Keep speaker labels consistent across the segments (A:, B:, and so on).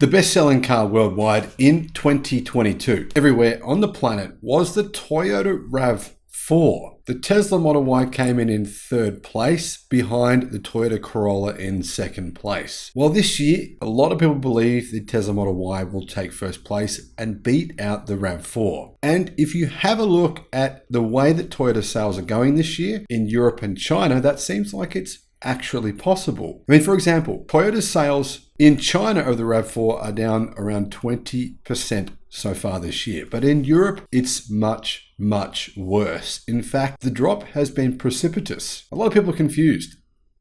A: The best-selling car worldwide in 2022, everywhere on the planet, was the Toyota RAV4. The Tesla Model Y came in third place, behind the Toyota Corolla in second place. Well, this year, a lot of people believe the Tesla Model Y will take first place and beat out the RAV4. And if you have a look at the way that Toyota sales are going this year in Europe and China, that seems like it's actually possible. I mean, for example, Toyota's sales in China of the RAV4 are down around 20% so far this year. But in Europe, it's much, much worse. In fact, the drop has been precipitous. A lot of people are confused.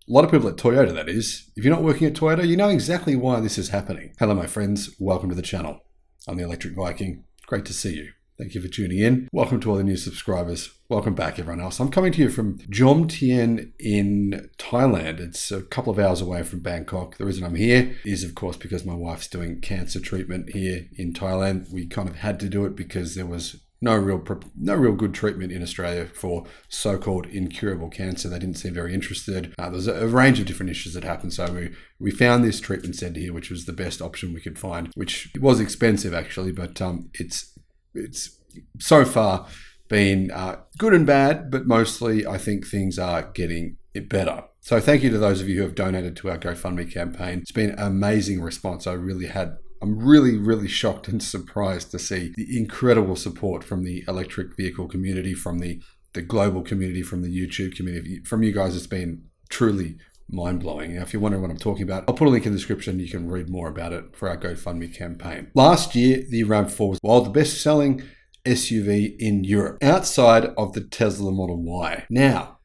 A: A lot of people at Toyota, that is. If you're not working at Toyota, you know exactly why this is happening. Hello, my friends. Welcome to the channel. I'm the Electric Viking. Great to see you. Thank you for tuning in. Welcome to all the new subscribers. Welcome back, everyone else. I'm coming to you from Jomtien in Thailand. It's a couple of hours away from Bangkok. The reason I'm here is, of course, because my wife's doing cancer treatment here in Thailand. We kind of had to do it because there was no real good treatment in Australia for so-called incurable cancer. They didn't seem very interested. There was a range of different issues that happened. So we found this treatment center here, which was the best option we could find, which was expensive actually, but it's so far been good and bad, but mostly I think things are getting better. So thank you to those of you who have donated to our GoFundMe campaign. It's been an amazing response. I'm really shocked and surprised to see the incredible support from the electric vehicle community, from the global community, from the YouTube community. From you guys, it's been truly mind-blowing. Now, if you're wondering what I'm talking about, I'll put a link in the description. You can read more about it for our GoFundMe campaign. Last year, the RAV4 was the best-selling SUV in Europe, outside of the Tesla Model Y. Now,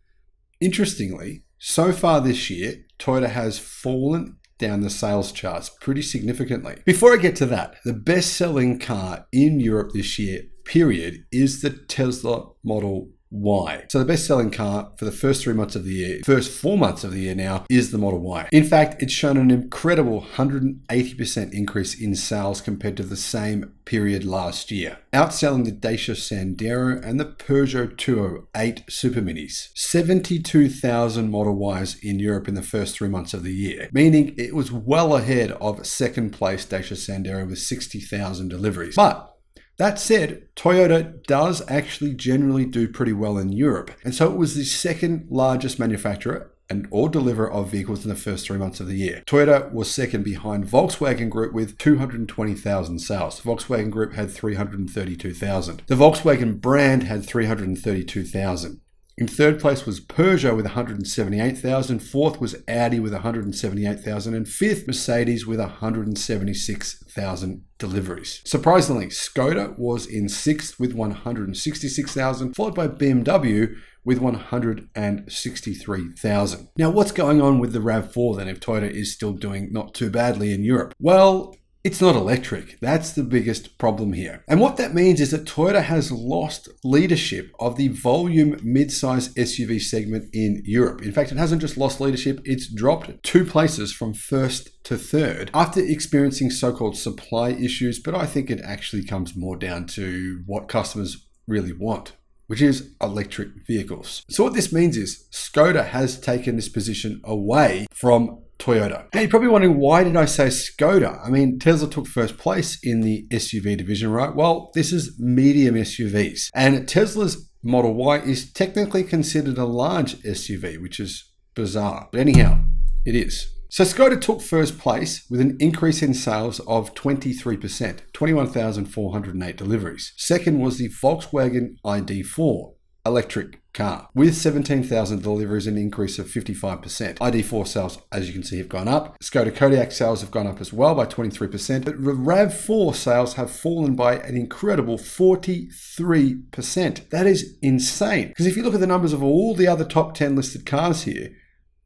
A: interestingly, so far this year, Toyota has fallen down the sales charts pretty significantly. Before I get to that, the best-selling car in Europe this year, period, is the Tesla Model Y. So the best-selling car for the first 4 months of the year now, is the Model Y. In fact, it's shown an incredible 180% increase in sales compared to the same period last year, outselling the Dacia Sandero and the Peugeot 208 Super Minis. 72,000 Model Ys in Europe in the first 3 months of the year, meaning it was well ahead of second place Dacia Sandero with 60,000 deliveries. But that said, Toyota does actually generally do pretty well in Europe. And so it was the second largest manufacturer or deliverer of vehicles in the first 3 months of the year. Toyota was second behind Volkswagen Group with 220,000 sales. The Volkswagen Group had 332,000. The Volkswagen brand had 332,000. In third place was Peugeot with 178,000, fourth was Audi with 178,000, and fifth Mercedes with 176,000 deliveries. Surprisingly, Skoda was in sixth with 166,000, followed by BMW with 163,000. Now, what's going on with the RAV4 then if Toyota is still doing not too badly in Europe? Well, it's not electric. That's the biggest problem here. And what that means is that Toyota has lost leadership of the volume mid-size SUV segment in Europe. In fact, it hasn't just lost leadership, it's dropped 2 places from first to third after experiencing so-called supply issues. But I think it actually comes more down to what customers really want, which is electric vehicles. So what this means is Skoda has taken this position away from Toyota. Now, you're probably wondering, why did I say Skoda? I mean, Tesla took first place in the SUV division, right? Well, this is medium SUVs. And Tesla's Model Y is technically considered a large SUV, which is bizarre. But anyhow, it is. So Skoda took first place with an increase in sales of 23%, 21,408 deliveries. Second was the Volkswagen ID4 electric car with 17,000 deliveries, an increase of 55%. ID4 sales, as you can see, have gone up. Skoda Kodiaq sales have gone up as well by 23%, but the RAV4 sales have fallen by an incredible 43%. That is insane, because if you look at the numbers of all the other top 10 listed cars here,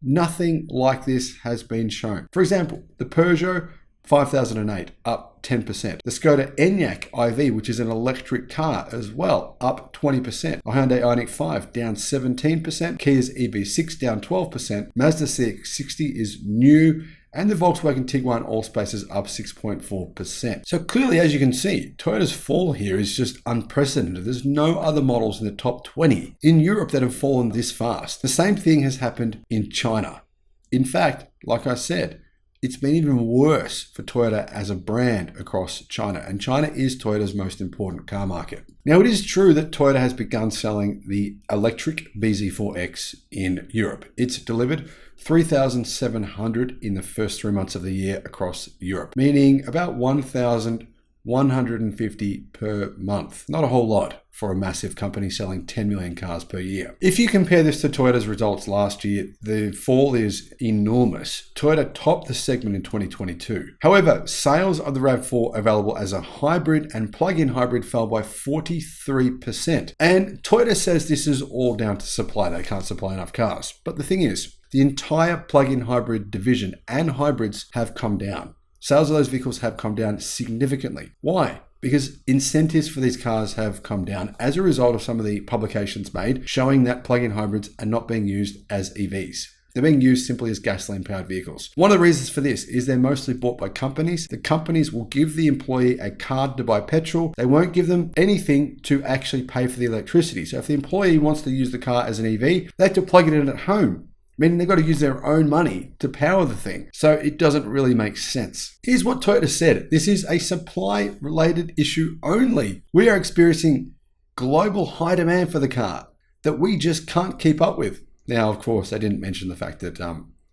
A: nothing like this has been shown. For example, the Peugeot 5008 up 10%. The Skoda Enyaq iV, which is an electric car as well, up 20%. The Hyundai Ioniq 5 down 17%. Kia's EV6 down 12%. Mazda CX-60 is new, and the Volkswagen Tiguan Allspace is up 6.4%. So clearly, as you can see, Toyota's fall here is just unprecedented. There's no other models in the top 20 in Europe that have fallen this fast. The same thing has happened in China. In fact, like I said, it's been even worse for Toyota as a brand across China, and China is Toyota's most important car market. Now, it is true that Toyota has begun selling the electric BZ4X in Europe. It's delivered 3,700 in the first 3 months of the year across Europe, meaning about 1,150 per month. Not a whole lot for a massive company selling 10 million cars per year. If you compare this to Toyota's results last year, the fall is enormous. Toyota topped the segment in 2022. However, sales of the RAV4 available as a hybrid and plug-in hybrid fell by 43%. And Toyota says this is all down to supply. They can't supply enough cars. But the thing is, the entire plug-in hybrid division and hybrids have come down. Sales of those vehicles have come down significantly. Why? Because incentives for these cars have come down as a result of some of the publications made showing that plug-in hybrids are not being used as EVs. They're being used simply as gasoline-powered vehicles. One of the reasons for this is they're mostly bought by companies. The companies will give the employee a card to buy petrol. They won't give them anything to actually pay for the electricity. So if the employee wants to use the car as an EV, they have to plug it in at home, meaning they've got to use their own money to power the thing. So it doesn't really make sense. Here's what Toyota said. This is a supply-related issue only. We are experiencing global high demand for the car that we just can't keep up with. Now, of course, they didn't mention the fact that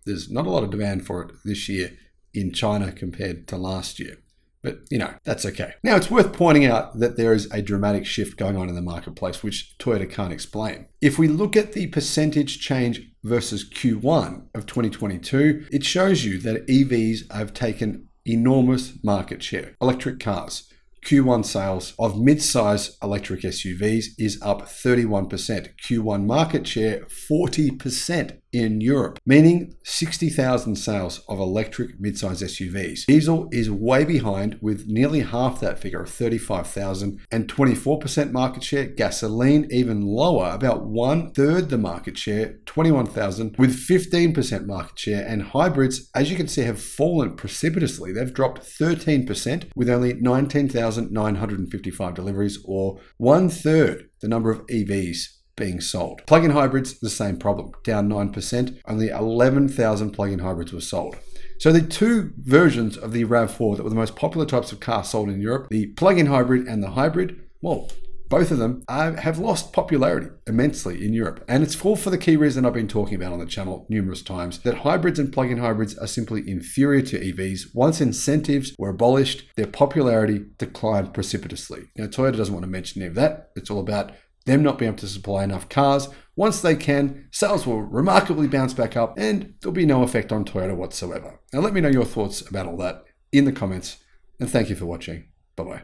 A: there's not a lot of demand for it this year in China compared to last year. But, that's okay. Now, it's worth pointing out that there is a dramatic shift going on in the marketplace, which Toyota can't explain. If we look at the percentage change versus Q1 of 2022, it shows you that EVs have taken enormous market share. Electric cars. Q1 sales of mid-size electric SUVs is up 31%. Q1 market share 40% in Europe, meaning 60,000 sales of electric mid-size SUVs. Diesel is way behind with nearly half that figure of 35,000 and 24% market share. Gasoline even lower, about 1/3 the market share, 21,000 with 15% market share. And hybrids, as you can see, have fallen precipitously. They've dropped 13% with only 19,955 deliveries, or 1/3 the number of EVs being sold. Plug-in hybrids, the same problem, down 9%, only 11,000 plug-in hybrids were sold. So the two versions of the RAV4 that were the most popular types of cars sold in Europe, the plug-in hybrid and the hybrid, well, both of them have lost popularity immensely in Europe. And it's all for the key reason I've been talking about on the channel numerous times, that hybrids and plug-in hybrids are simply inferior to EVs. Once incentives were abolished, their popularity declined precipitously. Now, Toyota doesn't want to mention any of that. It's all about them not being able to supply enough cars. Once they can, sales will remarkably bounce back up and there'll be no effect on Toyota whatsoever. Now let me know your thoughts about all that in the comments, and thank you for watching. Bye-bye.